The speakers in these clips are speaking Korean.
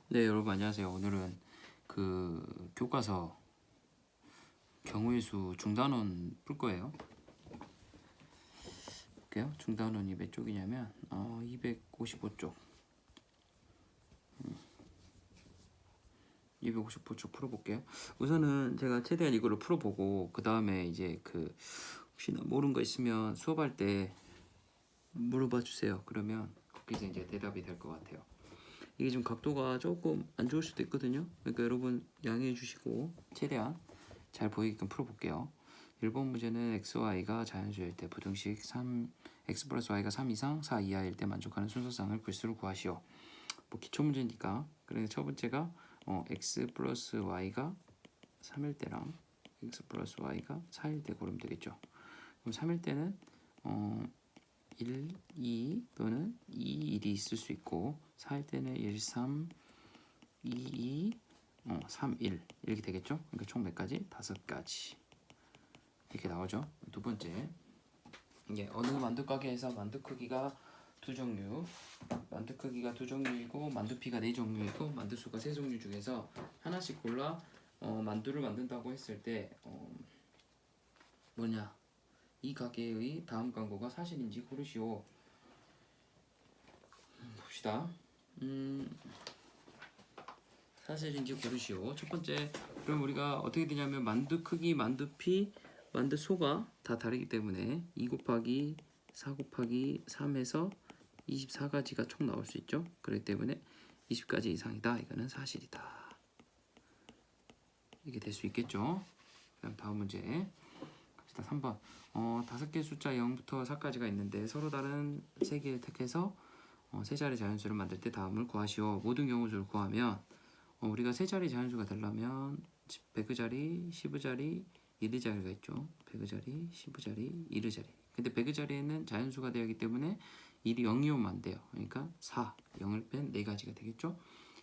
네, 여러분 안녕하세요. 오늘은 그 교과서 경우의 수 중단원 풀 거예요. 볼게요. 중단원이 몇 쪽이냐면 255쪽. 255쪽 풀어볼게요. 우선은 제가 최대한 이거를 풀어보고 그 다음에 이제 그 혹시나 모르는 거 있으면 수업할 때 물어봐 주세요. 그러면 거기서 이제 대답이 될 것 같아요. 이게 지금 각도가 조금 안 좋을 수도 있거든요. 그러니까 여러분 양해해 주시고 최대한 잘 보이게끔 풀어볼게요. 1번 문제는 xy가 자연수일 때 부등식 3 x 플러스 y가 3 이상 4 이하일 때 만족하는 순서상을 글수로 구하시오. 뭐 기초 문제니까. 그래서 첫 번째가 x 플러스 y가 3일 때랑 x 플러스 y가 4일 때 고르면 되겠죠. 그럼 3일 때는 1, 2 또는 2, 1이 있을 수 있고 4일 때는 1, 3, 2, 2, 3, 1 이렇게 되겠죠. 그러니까 총 몇 가지? 5가지 이렇게 나오죠. 두 번째, 어느 만두 가게에서 만두 크기가 두 종류, 만두 크기가 두 종류이고 만두피가 네 종류이고 만두수가 세 종류 중에서 하나씩 골라 만두를 만든다고 했을 때 뭐냐? 이 가게의 다음 광고가 사실인지 고르시오. 봅시다. 사실인지 고르시오. 첫 번째, 그럼 우리가 어떻게 되냐면 만두 크기, 만두피, 만두소가 다 다르기 때문에 2 곱하기 4 곱하기 3에서 24가지가 총 나올 수 있죠. 그렇기 때문에 20가지 이상이다. 이거는 사실이다. 이게 될 수 있겠죠. 그다음 다음 문제 갑시다. 3번. 5개 숫자 0부터 4까지가 있는데 서로 다른 3개를 택해서 세 자리 자연수를 만들 때 다음을 구하시오. 모든 경우수를 구하면 우리가 세 자리 자연수가 되려면 100의 자리, 10의 자리, 1의 자리가 있죠. 100의 자리, 10의 자리, 1의 자리. 근데 100의 자리에는 자연수가 되기 때문에 1이 0이 오면 안 돼요. 그러니까 4, 0을 뺀 4가지가 되겠죠.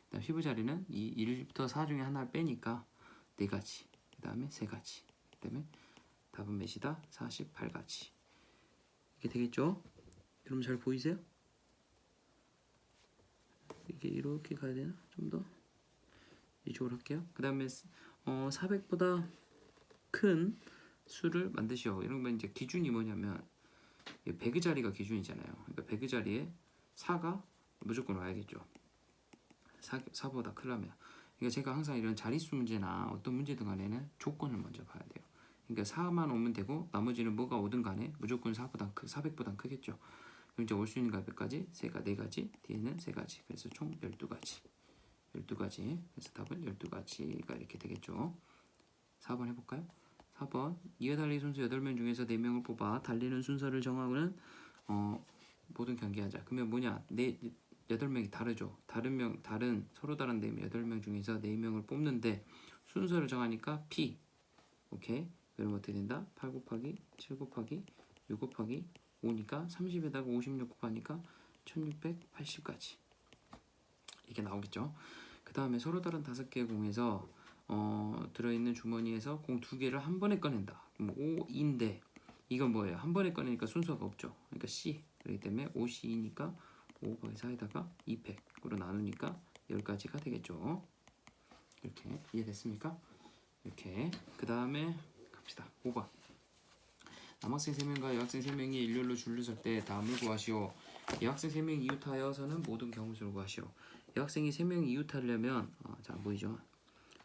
그다음 10의 자리는 이 1부터 4 중에 하나를 빼니까 4가지. 그 다음에 3가지. 그 다음에 답은 몇이다? 48가지. 이렇게 되겠죠. 여러분 잘 보이세요? 이게 이렇게 가야 되나? 좀 더 이쪽으로 할게요. 그 다음에 400보다 큰 수를 만드시오. 이런 건 이제 기준이 뭐냐면 100의 자리가 기준이잖아요. 그러니까 100의 자리에 4가 무조건 와야겠죠. 4보다 크려면. 그러니까 제가 항상 이런 자릿수 문제나 어떤 문제든 간에는 조건을 먼저 봐야 돼요. 그러니까 4만 오면 되고 나머지는 뭐가 오든 간에 무조건 400보다 크겠죠. 그럼 이제 올 수 있는 가 몇 가지? 4가지, 뒤에는 3가지. 그래서 총 12가지. 12가지. 그래서 답은 12가지가 이렇게 되겠죠. 4번 해볼까요? 4번 이어달리기 선수 8명 중에서 4명을 뽑아 달리는 순서를 정하고는 모든 경기하자. 그러면 뭐냐? 8명이 다르죠. 다른 서로 다른 8명 중에서 4명을 뽑는데 순서를 정하니까 P. 오케이. 그럼 어떻게 된다? 8 곱하기 7 곱하기 6 곱하기 5니까 30에다가 56 곱하니까 1680까지 이게 나오겠죠. 그 다음에 서로 다른 5개의 공에서 들어있는 주머니에서 공 2개를 한 번에 꺼낸다. 그럼 5인데 이건 뭐예요? 한 번에 꺼내니까 순서가 없죠. 그러니까 C. 그렇기 때문에 5C이니까 5 곱하기 4에다가 200으로 나누니까 10가지가 되겠죠. 이렇게 이해됐습니까? 이렇게 그 다음에 갑시다. 5번. 남학생 3명과 여학생 3명이 일렬로 줄을 설 때 다음을 구하시오. 여학생 3명이 이웃하여서는 모든 경우수를 구하시오. 여학생이 3명이 이웃하려면 자 보이죠?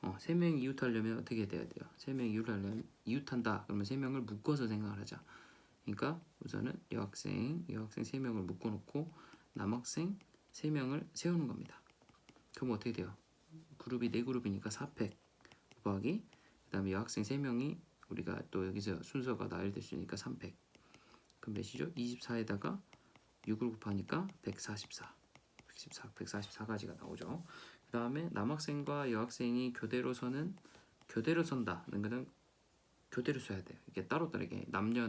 3명이 이웃하려면 어떻게 돼야 돼요? 3명이 이웃한다. 그러면 3명을 묶어서 생각을 하자. 그러니까 우선은 여학생 3명을 묶어놓고 남학생 3명을 세우는 겁니다. 그럼 어떻게 돼요? 그룹이 4그룹이니까 4팩 곱하기 그 다음에 여학생 3명이 우리가 또 여기서 순서가 나열될 수 있으니까 3팩. 그럼 몇이죠? 24에다가 6을 곱하니까 144가지가 나오죠. 그 다음에 남학생과 여학생이 교대로 선다는 것은 교대로 써야 돼요. 이게 따로따로 이게 남녀,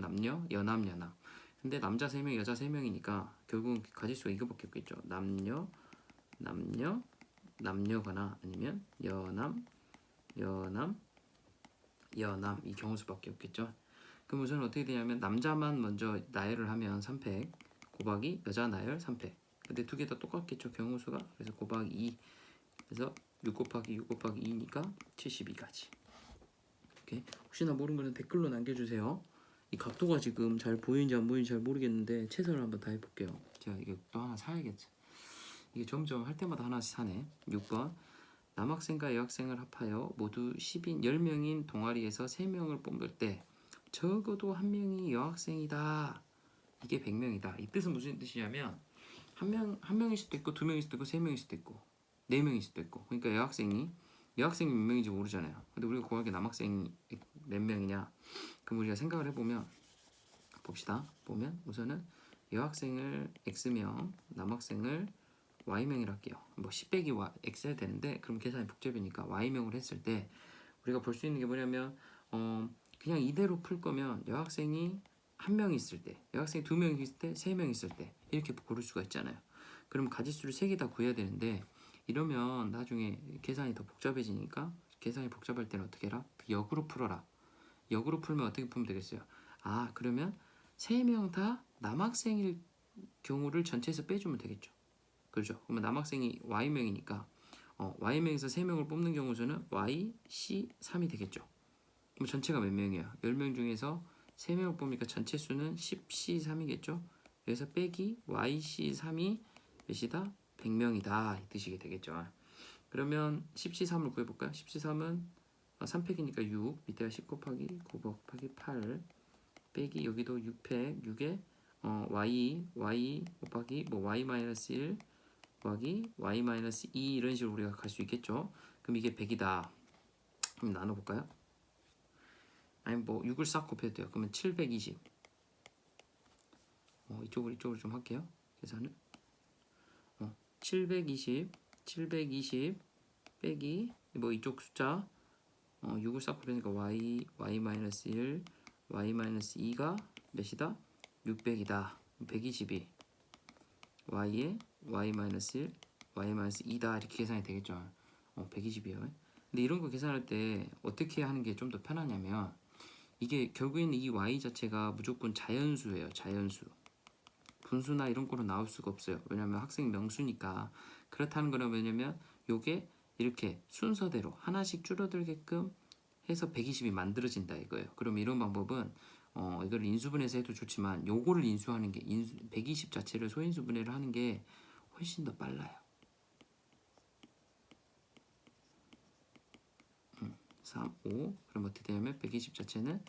여남, 여남. 근데 남자 3명, 여자 3명이니까 결국은 가짓수가 이거밖에 없겠죠. 남녀거나 아니면 여남 이 경우수밖에 없겠죠. 그럼 우선 어떻게 되냐면 남자만 먼저 나열을 하면 3팩 곱하기 여자 나열 3팩. 근데 두 개 다 똑같겠죠. 경우수가. 그래서 곱하기 2 그래서 6 곱하기 6 곱하기 2니까 72까지. 오케이. 혹시나 모르는 거는 댓글로 남겨주세요. 이 각도가 지금 잘 보이는지 안 보이는지 잘 모르겠는데 최선을 한번 다 해볼게요. 제가 이게 또 하나 사야겠죠. 이게 점점 할 때마다 하나씩 사네. 6번 남학생과 여학생을 합하여 모두 10명인 동아리에서 3명을 뽑을 때 적어도 1명이 여학생이다. 이게 100명이다. 이 뜻은 무슨 뜻이냐면 한 명일 수도 있고 2명일 수도 있고 3명일 수도 있고 4명일 수도 있고. 그러니까 여학생이 몇 명인지 모르잖아요. 근데 우리가 고하게 남학생이 몇 명이냐? 그럼 우리가 생각을 해보면 봅시다. 보면 우선은 여학생을 X명, 남학생을 Y명이라 할게요. 뭐 10 빼기 X 해야 되는데 그럼 계산이 복잡이니까 Y명을 했을 때 우리가 볼 수 있는 게 뭐냐면 그냥 이대로 풀 거면 여학생이 1명 있을 때, 여학생이 2명 있을 때, 3명 있을 때 이렇게 고를 수가 있잖아요. 그럼 가지수를 3개 다 구해야 되는데 이러면 나중에 계산이 더 복잡해지니까 계산이 복잡할 때는 어떻게 해라? 역으로 풀어라. 역으로 풀면 어떻게 풀면 되겠어요? 아 그러면 3명 다 남학생일 경우를 전체에서 빼주면 되겠죠. 그렇죠. 그러면 남학생이 Y명이니까 Y명에서 3명을 뽑는 경우 수는 Y, C, 3이 되겠죠. 그럼 전체가 몇 명이야? 10명 중에서 3명을 뽑으니까 전체 수는 10C, 3이겠죠. 그래서 빼기 YC, 3이 몇이다? 100명이다 이 뜻이 되겠죠. 그러면 10C, 3을 구해볼까요? 10C, 3은 3팩이니까 6 밑에가 10 곱하기 9 곱하기 8 빼기 여기도 6팩 6에 y 곱하기 뭐 y-1 곱하기 y-2 이런 식으로 우리가 갈 수 있겠죠. 그럼 이게 100이다. 그럼 나눠볼까요? 아니 뭐 6을 싹 곱해도 돼요. 그러면 720 이쪽으로 좀 할게요. 계산을 720 빼기 뭐 이쪽 숫자 6을 싹 곱하니까 y-1 y-2가 몇이다? 600이다. 122 y에 y-1 y-2다 이렇게 계산이 되겠죠. 120이에요. 근데 이런 거 계산할 때 어떻게 하는 게 좀 더 편하냐면 이게 결국에는 이 y 자체가 무조건 자연수예요. 자연수. 분수나 이런 거로 나올 수가 없어요. 왜냐면 학생 명수니까. 그렇다는 거는 왜냐면 요게 이렇게 순서대로 하나씩 줄어들게끔 해서 120이 만들어진다 이거예요. 그럼 이런 방법은 이걸 인수분해서 해도 좋지만 요거를 인수하는 게 120 자체를 소인수분해를 하는 게 훨씬 더 빨라요. 3, 5 그럼 어떻게 되냐면 120 자체는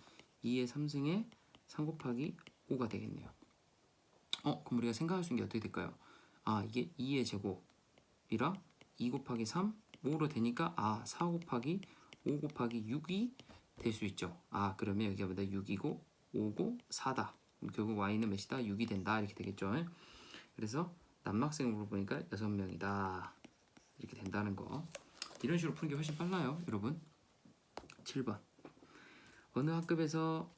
2의 3승에 3 곱하기 5가 되겠네요. 그럼 우리가 생각할 수 있는 게 어떻게 될까요? 이게 2의 제곱이라 2 곱하기 3, 5로 되니까 4 곱하기 5 곱하기 6이 될 수 있죠. 그러면 여기가 뭐다? 6이고 5고 4다. 그럼 결국 y는 몇이다? 6이 된다. 이렇게 되겠죠. 그래서 남학생으로 보니까 6명이다. 이렇게 된다는 거. 이런 식으로 푸는 게 훨씬 빨라요, 여러분. 7번. 어느 학급에서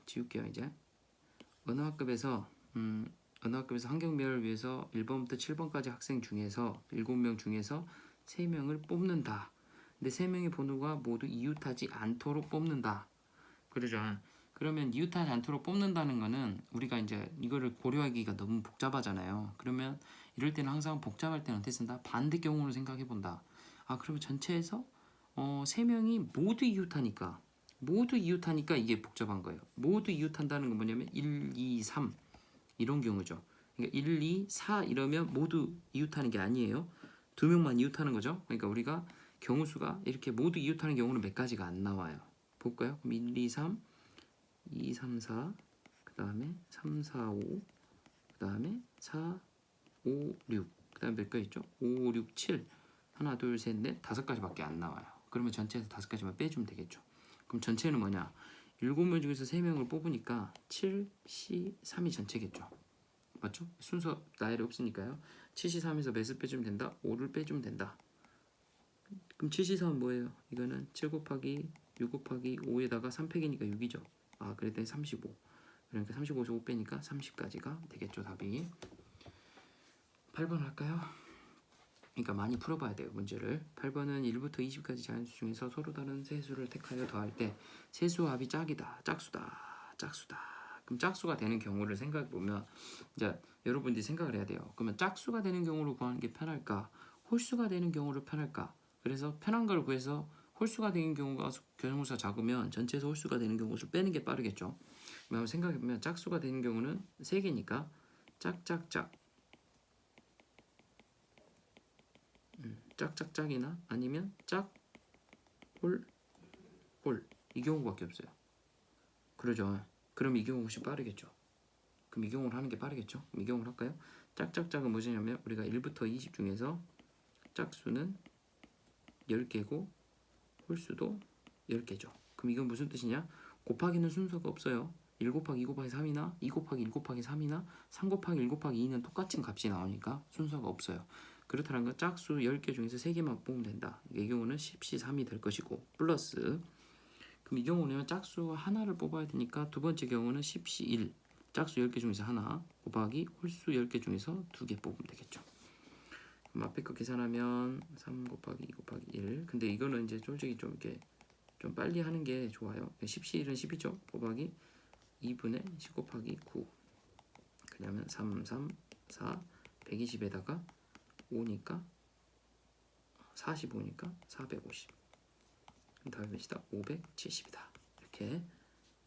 지울게요, 이제. 어느 학급에서 환경미화를 위해서 1번부터 7번까지 학생 중에서 7명 중에서 3명을 뽑는다. 근데 3명의 번호가 모두 이웃하지 않도록 뽑는다. 그러죠. 그러면 이웃하지 않도록 뽑는다는 거는 우리가 이제 이거를 고려하기가 너무 복잡하잖아요. 그러면 이럴 때는 항상 복잡할 때는 어떻게 쓴다? 반대 경우를 생각해 본다. 그러면 전체에서 3명이 모두 이웃하니까 이게 복잡한 거예요. 모두 이웃한다는 건 뭐냐면 1, 2, 3 이런 경우죠. 그러니까 1, 2, 4 이러면 모두 이웃하는 게 아니에요. 2명만 이웃하는 거죠. 그러니까 우리가 경우 수가 이렇게 모두 이웃하는 경우는 몇 가지가 안 나와요. 볼까요? 그럼 1, 2, 3, 2, 3, 4, 그 다음에 3, 4, 5, 그 다음에 4, 5, 6, 그 다음에 몇 가지 있죠? 5, 6, 7, 하나, 둘, 셋, 넷, 5가지밖에 안 나와요. 그러면 전체에서 5가지만 빼주면 되겠죠. 그럼 전체는 뭐냐? 7명 중에서 3명을 뽑으니까 7, C, 3이 전체겠죠. 맞죠? 순서 나열이 없으니까요. 7C3에서 몇을 빼주면 된다? 5를 빼주면 된다. 그럼 7C3은 뭐예요? 이거는 7 곱하기 6 곱하기 5에다가 3팩이니까 6이죠. 그랬더니 35. 그러니까 35에서 5 빼니까 30까지가 되겠죠, 답이. 8번 할까요? 그러니까 많이 풀어봐야 돼요, 문제를. 8번은 1부터 20까지 자연수 중에서 서로 다른 세 수를 택하여 더할 때 세수 합이 짝이다, 짝수다. 그럼 짝수가 되는 경우를 생각해 보면 이제 여러분들이 생각을 해야 돼요. 그러면 짝수가 되는 경우로 구하는 게 편할까? 홀수가 되는 경우를 편할까? 그래서 편한 걸 구해서 홀수가 되는 경우가 경우수가 작으면 전체에서 홀수가 되는 경우를 빼는 게 빠르겠죠. 한번 생각해보면 짝수가 되는 경우는 3개니까 짝짝짝 짝짝짝이나 아니면 짝홀홀 이 경우밖에 없어요. 그러죠. 그럼 이 경우 훨씬 빠르겠죠. 그럼 이 경우를 하는 게 빠르겠죠. 그럼 이 경우를 할까요? 짝짝짝은 뭐냐면 우리가 1부터 20 중에서 짝수는 10개고 홀수도 10개죠. 그럼 이건 무슨 뜻이냐? 곱하기는 순서가 없어요. 1 곱하기 2 곱하기 3이나 2 곱하기 1 곱하기 3이나 3 곱하기 1 곱하기 2는 똑같은 값이 나오니까 순서가 없어요. 그렇다는 건 짝수 10개 중에서 3개만 뽑으면 된다. 이 경우는 10C3이 될 것이고 플러스 그럼 이 경우는 짝수 하나를 뽑아야 되니까 두 번째 경우는 10C1 짝수 10개 중에서 하나 곱하기 홀수 10개 중에서 2개 뽑으면 되겠죠. 그럼 앞에 거 계산하면 3 곱하기 2 곱하기 1 근데 이거는 이제 솔직히 좀 이렇게 좀 빨리 하는 게 좋아요. 10C1은 10이죠. 곱하기 2분의 10 곱하기 9 그러면 3, 3, 4 120에다가 5니까 45니까 450 그럼 답이 몇이다? 570이다. 이렇게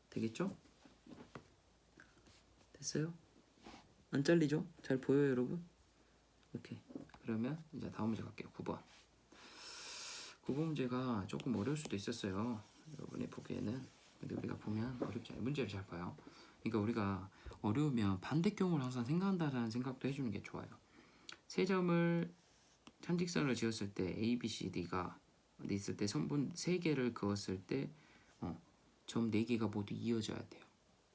되겠죠? 됐어요? 안 잘리죠? 잘 보여요 여러분? 오케이. 그러면 이제 다음 문제 갈게요. 9번 9번 문제가 조금 어려울 수도 있었어요. 여러분이 보기에는. 근데 우리가 보면 어렵지 않아요. 문제를 잘 봐요. 그러니까 우리가 어려우면 반대경우를 항상 생각한다는 생각도 해주는 게 좋아요. 세 점을 참직선을 지었을 때 A, B, C, D가 있을 때 선분 3개를 그었을 때 점 4개가 모두 이어져야 돼요.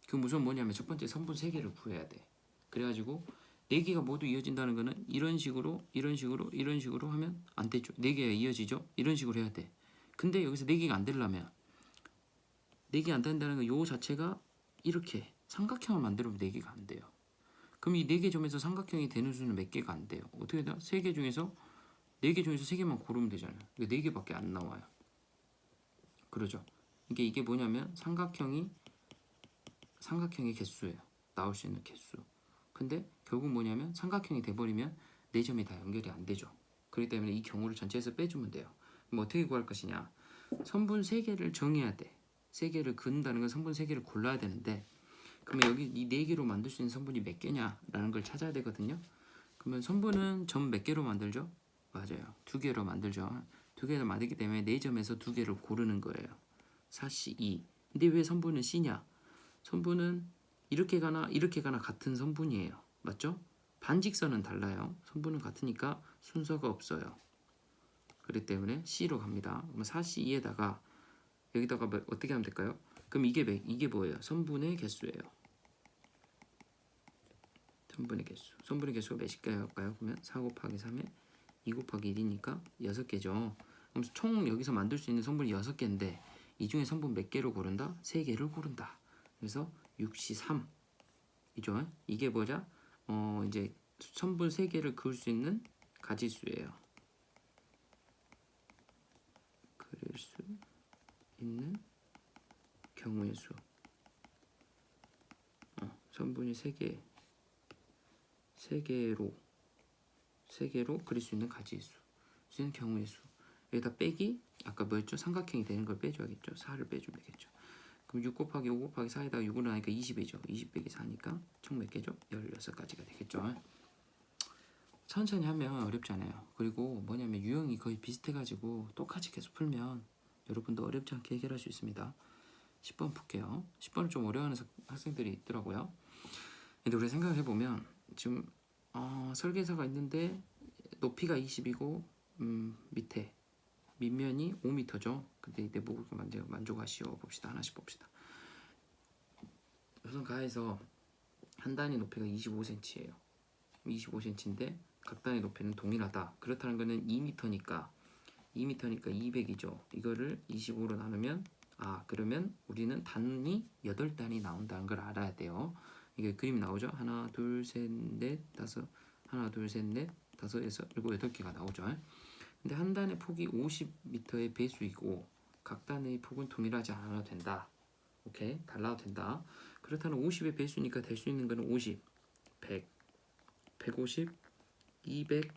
그 무슨 뭐냐면 첫 번째 선분 3개를 구해야 돼. 그래가지고 4개가 모두 이어진다는 거는 이런 식으로 하면 안 되죠. 4개가 이어지죠. 이런 식으로 해야 돼. 근데 여기서 4개가 안 되려면 4개 안 된다는 건 요 자체가 이렇게 삼각형을 만들면 4개가 안 돼요. 그럼 이 4개 점에서 삼각형이 되는 수는 몇 개가 안 돼요. 어떻게 되나? 3개 중에서 4개 중에서 3개만 고르면 되잖아요. 그러니까 4개밖에 안 나와요. 그러죠. 이게 뭐냐면 삼각형의 개수예요. 나올 수 있는 개수. 근데 결국 뭐냐면 삼각형이 돼버리면 4점이 다 연결이 안 되죠. 그렇기 때문에 이 경우를 전체에서 빼주면 돼요. 그럼 어떻게 구할 것이냐? 선분 3개를 정해야 돼. 3개를 그은다는 건 선분 3개를 골라야 되는데 그러면 여기 이 4개로 만들 수 있는 선분이 몇 개냐라는 걸 찾아야 되거든요. 그러면 선분은 점 몇 개로 만들죠? 맞아요. 2개로 만들죠. 2개로 만들기 때문에 4점에서 2개를 고르는 거예요. 4C 2. 근데 왜 선분은 C냐? 선분은 이렇게 가나 같은 선분이에요. 맞죠? 반직선은 달라요. 선분은 같으니까 순서가 없어요. 그렇기 때문에 C로 갑니다. 그럼 4C2에다가 여기다가 어떻게 하면 될까요? 그럼 이게 뭐예요? 선분의 개수예요. 선분의 개수. 선분의 개수가 몇일까요? 그러면 4 곱하기 3에 2 곱하기 1이니까 6개죠. 그럼 총 여기서 만들 수 있는 선분이 6개인데 이 중에 선분 몇 개를 고른다? 3개를 고른다. 그래서 6C3 이죠. 이게 뭐냐? 이제 선분 3개를 그을 수 있는 가지수예요. 그릴 수 있는 경우의 수. 선분이 3개로 그릴 수 있는 가지수. 수는 경우의 수. 여기다 빼기 아까 뭐였죠? 삼각형이 되는 걸 빼줘야겠죠. 4를 빼주면 되겠죠. 그럼 6 곱하기 5 곱하기 4에다가 6을 하니까 20이죠. 20 빼기 4니까 총 몇 개죠? 16가지가 되겠죠. 천천히 하면 어렵지 않아요. 그리고 뭐냐면 유형이 거의 비슷해가지고 똑같이 계속 풀면 여러분도 어렵지 않게 해결할 수 있습니다. 10번 풀게요. 10번은 좀 어려워하는 학생들이 있더라고요. 근데 우리 생각해보면 지금 설계사가 있는데 높이가 20이고 밑에 밑면이 5m죠. 근데 이때 뭐 만족하시오 봅시다. 하나씩 봅시다. 우선 가에서 한 단위 높이가 25cm예요. 25cm인데 각 단위 높이는 동일하다. 그렇다는 것은 2m니까 200이죠. 이거를 25로 나누면 그러면 우리는 단위 8단이 나온다는 걸 알아야 돼요. 이게 그림이 나오죠. 하나, 둘, 셋, 넷, 다섯, 하나, 둘, 셋, 넷, 다섯, 여섯, 일곱, 8개가 나오죠. 근데 한 단의 폭이 50m의 배수이고 각 단의 폭은 동일하지 않아도 된다. 오케이? 달라도 된다. 그렇다면 50의 배수니까 될 수 있는 거는 50, 100, 150, 200,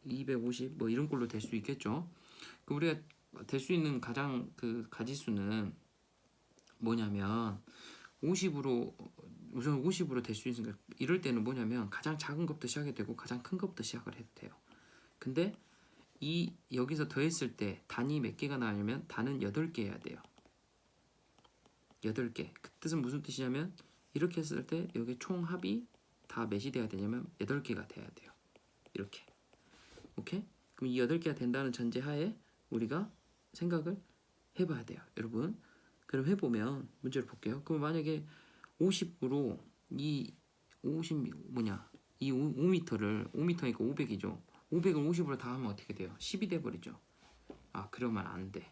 250 뭐 이런 걸로 될 수 있겠죠. 그 우리가 될 수 있는 가장 그 가지수는 뭐냐면 50으로 우선 50으로 될 수 있으니까 이럴 때는 뭐냐면 가장 작은 것부터 시작이 되고 가장 큰 것부터 시작을 해도 돼요. 근데 이 여기서 더했을 때 단이 몇 개가 나오냐면 단은 8개 해야 돼요. 8개. 그 뜻은 무슨 뜻이냐면 이렇게 했을 때 여기 총 합이 다 몇이 돼야 되냐면 8개가 돼야 돼요. 이렇게. 오케이? 그럼 이 8개가 된다는 전제하에 우리가 생각을 해봐야 돼요. 여러분. 그럼 해보면 문제를 볼게요. 그럼 만약에 50으로 이 50 뭐냐 이 5m를 5m니까 500이죠. 500을 50으로 다 하면 어떻게 돼요? 10이 돼버리죠. 아 그러면 안 돼.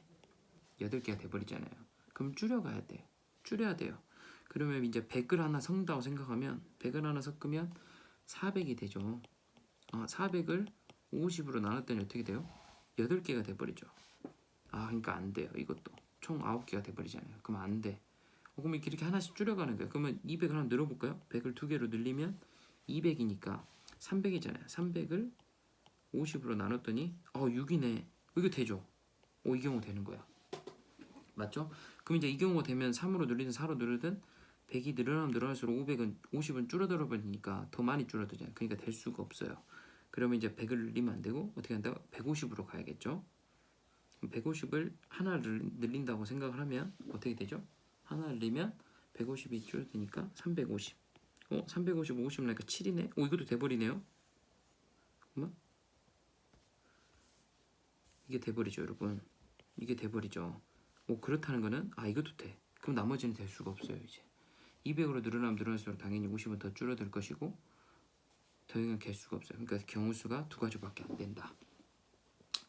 8개가 돼버리잖아요. 그럼 줄여가야 돼. 줄여야 돼요. 그러면 이제 100을 하나 섞는다고 생각하면 100을 하나 섞으면 400이 되죠. 400을 50으로 나눴더니 어떻게 돼요? 8개가 돼버리죠. 그러니까 안 돼요. 이것도 총 9개가 돼버리잖아요. 그러면 안 돼. 그럼 이렇게 하나씩 줄여가는 거예요. 그러면 200을 하나 늘어볼까요? 100을 2개로 늘리면 200이니까 300이잖아요. 300을 50으로 나눴더니 6이네. 이거 되죠? 이 경우 되는 거야. 맞죠? 그럼 이제 이 경우가 되면 3으로 늘리든 4로 늘리든 100이 늘어나면 늘어날수록 50은 줄어들어 버리니까 더 많이 줄어들잖아요. 그러니까 될 수가 없어요. 그러면 이제 100을 늘리면 안 되고 어떻게 한다고? 150으로 가야겠죠? 150을 하나를 늘린다고 생각을 하면 어떻게 되죠? 하나 늘리면 150이 줄어드니까 350. 350, 50 나니까 7이네. 이것도 돼버리네요. 그러면 이게 돼버리죠, 여러분. 이게 돼버리죠. 그렇다는 거는 이것도 돼. 그럼 나머지는 될 수가 없어요, 이제. 200으로 늘어나면 늘어날수록 당연히 50은 더 줄어들 것이고 더 이상 될 수가 없어요. 그러니까 경우수가 2가지밖에 안 된다.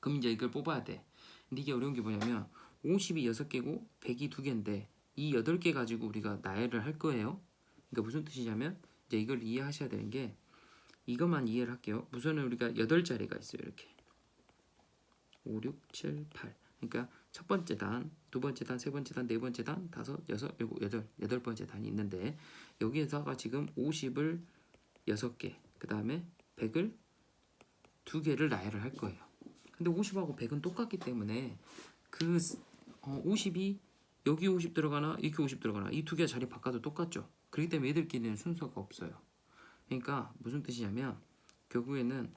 그럼 이제 이걸 뽑아야 돼. 근데 이게 어려운 게 뭐냐면 50이 6개고 100이 2개인데 이 8개 가지고 우리가 나열을 할 거예요. 그러니까 무슨 뜻이냐면 이제 이걸 이해하셔야 되는 게 이것만 이해를 할게요. 우선은 우리가 8자리가 있어요. 이렇게 5, 6, 7, 8. 그러니까 첫 번째 단, 두 번째 단, 세 번째 단, 네 번째 단, 다섯, 여섯, 일곱, 여덟 번째 단이 있는데 여기에다가 지금 50을 6개, 그 다음에 100을 2개를 나열을 할 거예요. 근데 50하고 100은 똑같기 때문에 그 50이 여기 50 들어가나 이렇게 50 들어가나 이 2개 자리 바꿔도 똑같죠. 그렇기 때문에 얘들끼리는 순서가 없어요. 그러니까 무슨 뜻이냐면 결국에는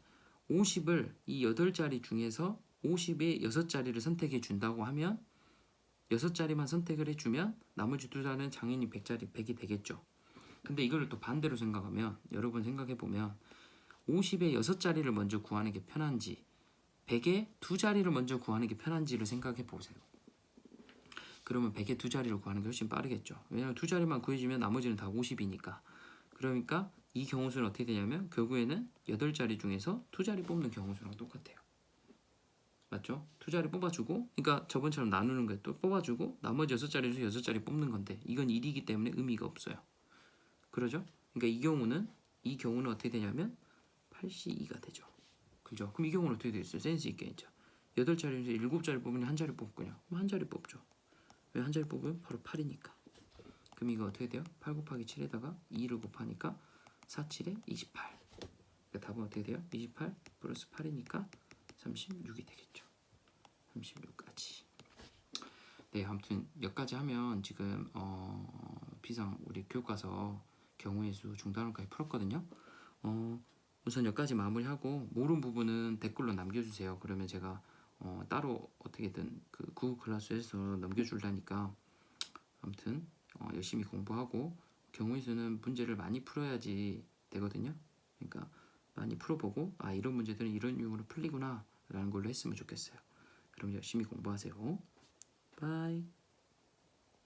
50을 이 8자리 중에서 50의 6자리를 선택해 준다고 하면 6자리만 선택을 해주면 나머지 2자리는 당연히 100이 되겠죠. 근데 이걸 또 반대로 생각하면 여러분 생각해보면 50의 6자리를 먼저 구하는 게 편한지 100의 2자리를 먼저 구하는 게 편한지를 생각해 보세요. 그러면 100의 2자리를 구하는 게 훨씬 빠르겠죠. 왜냐하면 2자리만 구해주면 나머지는 다 50이니까. 그러니까 이 경우수는 어떻게 되냐면 결국에는 8자리 중에서 2자리 뽑는 경우수랑 똑같아요. 맞죠? 2자리 뽑아주고 그러니까 저번처럼 나누는 거에 또 뽑아주고 나머지 6자리 중에서 6자리 뽑는 건데 이건 1이기 때문에 의미가 없어요. 그러죠? 그러니까 이 경우는 어떻게 되냐면 8C2가 되죠. 그죠? 그럼 이 경우는 어떻게 되겠어요? 센스 있게 했죠. 8자리 중에서 7자리 뽑으면 한 자리 뽑거든요. 그럼 한 자리 뽑죠. 왜 한 자리 뽑으면 바로 8이니까. 그럼 이거 어떻게 돼요? 8 곱하기 7에다가 2를 곱하니까 4, 7에 28. 그러니까 답은 어떻게 돼요? 28 플러스 8이니까 36이 되겠죠. 36까지. 네, 아무튼 여기까지 하면 지금 비상 우리 교과서 경우의 수 중단원까지 풀었거든요. 우선 여기까지 마무리하고 모르는 부분은 댓글로 남겨주세요. 그러면 제가 따로 어떻게든 그 구글 클래스에서 넘겨줄라니까 아무튼 열심히 공부하고 경우의 수는 문제를 많이 풀어야지 되거든요. 그러니까 많이 풀어보고 이런 문제들은 이런 유형으로 풀리구나 라는 걸로 했으면 좋겠어요. 그럼 열심히 공부하세요. 바이.